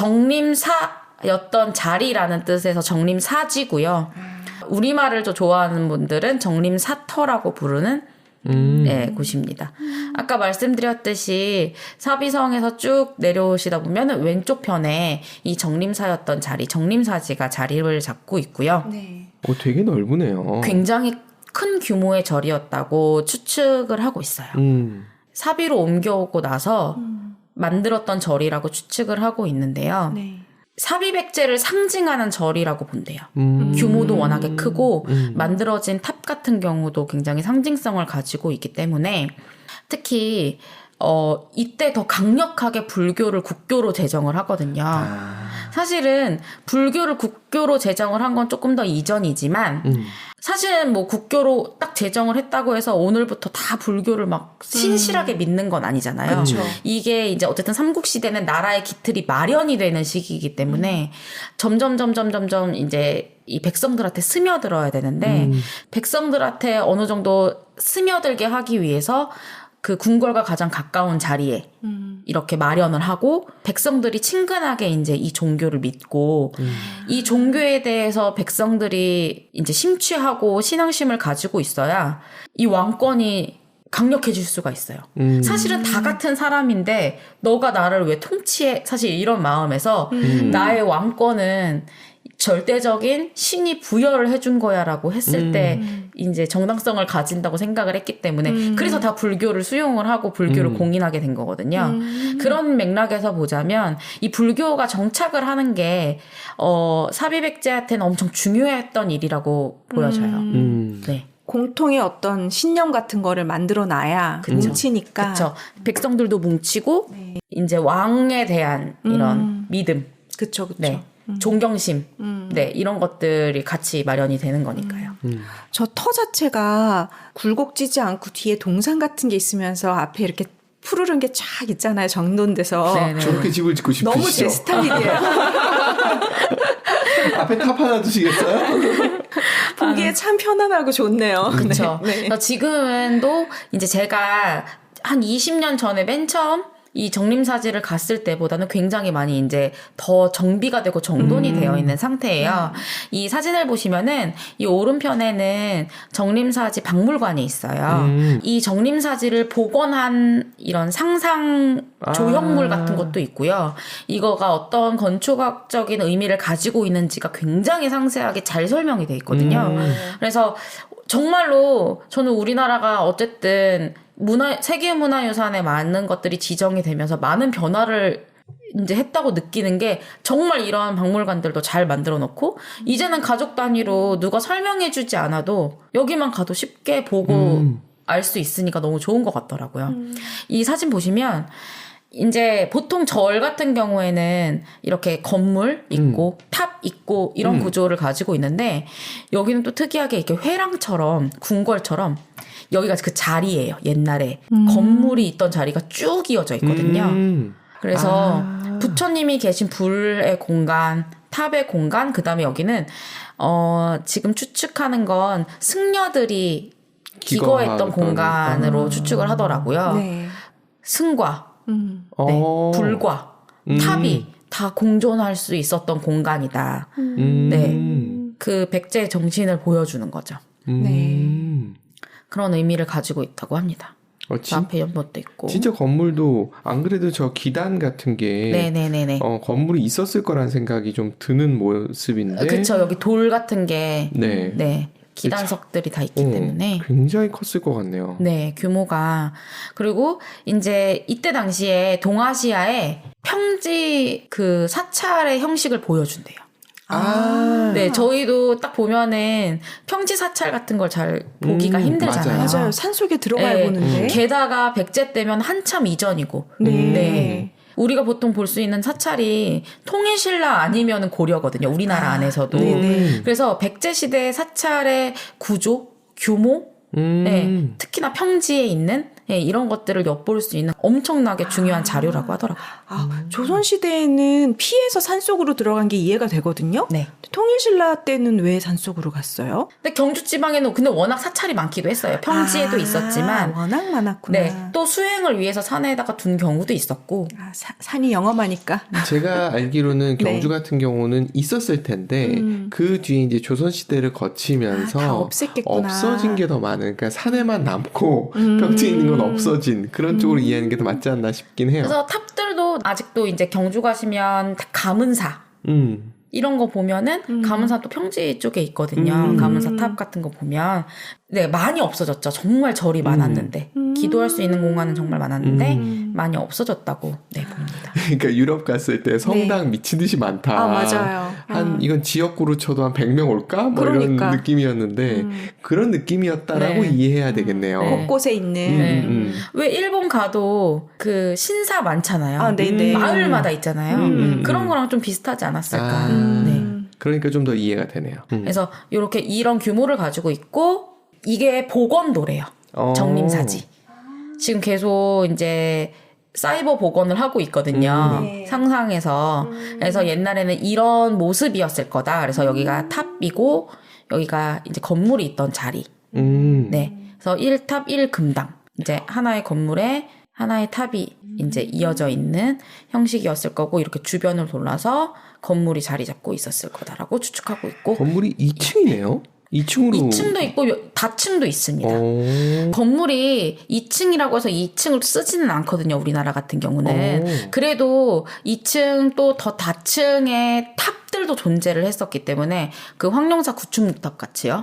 정림사였던 자리라는 뜻에서 정림사지고요. 우리말을 좀 좋아하는 분들은 정림사터라고 부르는 네, 곳입니다. 아까 말씀드렸듯이 사비성에서 쭉 내려오시다 보면 왼쪽 편에 이 정림사였던 자리, 정림사지가 자리를 잡고 있고요. 네. 되게 넓으네요. 굉장히 큰 규모의 절이었다고 추측을 하고 있어요. 사비로 옮겨오고 나서 만들었던 절이라고 추측을 하고 있는데요. 네. 사비백제를 상징하는 절이라고 본대요. 규모도 워낙에 크고 만들어진 탑 같은 경우도 굉장히 상징성을 가지고 있기 때문에 특히 이때 더 강력하게 불교를 국교로 제정을 하거든요. 사실은 불교를 국교로 제정을 한 건 조금 더 이전이지만 사실은 뭐 국교로 딱 제정을 했다고 해서 오늘부터 다 불교를 막 신실하게 믿는 건 아니잖아요. 그쵸. 이게 이제 어쨌든 삼국시대는 나라의 기틀이 마련이 되는 시기이기 때문에 점점 이제 이 백성들한테 스며들어야 되는데 백성들한테 어느 정도 스며들게 하기 위해서 그 궁궐과 가장 가까운 자리에 이렇게 마련을 하고 백성들이 친근하게 이제 이 종교를 믿고 이 종교에 대해서 백성들이 이제 심취하고 신앙심을 가지고 있어야 이 왕권이 강력해질 수가 있어요. 사실은 다 같은 사람인데 너가 나를 왜 통치해? 사실 이런 마음에서 나의 왕권은 절대적인 신이 부여를 해준 거야라고 했을 때 이제 정당성을 가진다고 생각을 했기 때문에 그래서 다 불교를 수용을 하고 불교를 공인하게 된 거거든요. 그런 맥락에서 보자면 이 불교가 정착을 하는 게 사비백제한테는 엄청 중요했던 일이라고 보여져요. 네. 공통의 어떤 신념 같은 거를 만들어 놔야 뭉치니까. 그렇죠. 백성들도 뭉치고 네. 이제 왕에 대한 이런 믿음, 그쵸. 네. 존경심, 네, 이런 것들이 같이 마련이 되는 거니까요. 저 터 자체가 굴곡지지 않고 뒤에 동산 같은 게 있으면서 앞에 이렇게 푸르른 게 쫙 있잖아요. 정돈돼서. 네네. 저렇게 집을 짓고 싶으시죠? 너무 제 스타일이에요. 앞에 탑 하나 두시겠어요? 보기에 참 편안하고 좋네요. 그렇죠. 네. 그래서 지금도 이제 제가 한 20년 전에 맨 처음 이 정림사지를 갔을 때보다는 굉장히 많이 이제 더 정비가 되고 정돈이 되어 있는 상태예요. 이 사진을 보시면은 이 오른편에는 정림사지 박물관이 있어요. 이 정림사지를 복원한 이런 상상 조형물 같은 것도 있고요. 이거가 어떤 건축학적인 의미를 가지고 있는지가 굉장히 상세하게 잘 설명이 돼 있거든요. 그래서 정말로 저는 우리나라가 어쨌든 세계문화유산에 많은 것들이 지정이 되면서 많은 변화를 이제 했다고 느끼는 게 정말 이러한 박물관들도 잘 만들어 놓고 이제는 가족 단위로 누가 설명해 주지 않아도 여기만 가도 쉽게 보고 알 수 있으니까 너무 좋은 것 같더라고요. 이 사진 보시면 이제 보통 절 같은 경우에는 이렇게 건물 있고 탑 있고 이런 구조를 가지고 있는데 여기는 또 특이하게 이렇게 회랑처럼 궁궐처럼 여기가 그 자리예요. 옛날에 건물이 있던 자리가 쭉 이어져 있거든요. 그래서 부처님이 계신 불의 공간, 탑의 공간, 그 다음에 여기는 지금 추측하는 건 승려들이 기거했던 공간으로 추측을 하더라고요. 네. 승과 네, 불과 탑이 다 공존할 수 있었던 공간이다. 네, 그 백제의 정신을 보여주는 거죠. 네. 그런 의미를 가지고 있다고 합니다. 앞에 연못도 있고. 진짜 건물도 안 그래도 저 기단 같은 게 네네네네. 건물이 있었을 거란 생각이 좀 드는 모습인데. 그쵸. 여기 돌 같은 게 네. 기단석들이 다 있기 때문에 굉장히 컸을 것 같네요. 네, 규모가. 그리고 이제 이때 당시에 동아시아에 평지 그 사찰의 형식을 보여준대요. 네, 저희도 딱 보면은 평지 사찰 같은 걸 잘 보기가 힘들잖아요. 맞아요. 산속에 들어가야 네, 보는데. 게다가 백제 때면 한참 이전이고. 네. 우리가 보통 볼 수 있는 사찰이 통일신라 아니면 고려거든요. 우리나라 안에서도. 네네. 그래서 백제 시대의 사찰의 구조, 규모, 네, 특히나 평지에 있는 예, 이런 것들을 엿볼 수 있는 엄청나게 중요한 자료라고 하더라고요. 조선시대에는 피해서 산속으로 들어간 게 이해가 되거든요. 네. 통일신라 때는 왜 산속으로 갔어요? 근데 경주 지방에는 근데 워낙 사찰이 많기도 했어요. 평지에도 있었지만. 워낙 많았구나. 네. 또 수행을 위해서 산에다가 둔 경우도 있었고. 산이 영험하니까. 제가 알기로는 경주 네. 같은 경우는 있었을 텐데 그 뒤에 이제 조선 시대를 거치면서 다 없앴겠구나. 없어진 게 더 많은. 그러니까 산에만 남고 평지에 있는 건 없어진 그런 쪽으로 이해하는 게 더 맞지 않나 싶긴 해요. 그래서 탑들도 아직도 이제 경주 가시면 가문사 이런 거 보면은 가문사 또 평지 쪽에 있거든요. 가문사 탑 같은 거 보면 네 많이 없어졌죠. 정말 절이 많았는데 기도할 수 있는 공간은 정말 많았는데 많이 없어졌다고 네 봅니다. 그러니까 유럽 갔을 때 성당 미친 듯이 많다. 맞아요. 이건 지역구로 쳐도 한 100명 올까? 뭐 그러니까. 이런 느낌이었는데 그런 느낌이었다라고 네. 이해해야 되겠네요. 네. 곳곳에 있는. 네. 왜 일본 가도 그 신사 많잖아요. 네네. 마을마다 있잖아요. 그런 거랑 좀 비슷하지 않았을까. 네. 그러니까 좀 더 이해가 되네요. 그래서 이렇게 이런 규모를 가지고 있고 이게 복원도래요. 정림사지. 지금 계속 이제 사이버 복원을 하고 있거든요. 네. 상상해서. 그래서 옛날에는 이런 모습이었을 거다. 그래서 여기가 탑이고 여기가 이제 건물이 있던 자리. 네. 그래서 1탑 1금당. 이제 하나의 건물에 하나의 탑이 이제 이어져 있는 형식이었을 거고 이렇게 주변을 돌아서 건물이 자리 잡고 있었을 거다라고 추측하고 있고 건물이 2층이네요? 2층으로 2층도 있고 다층도 있습니다. 건물이 2층이라고 해서 2층을 쓰지는 않거든요. 우리나라 같은 경우는. 그래도 2층 또 더 다층의 탑들도 존재를 했었기 때문에 그 황룡사 구축탑 같이요.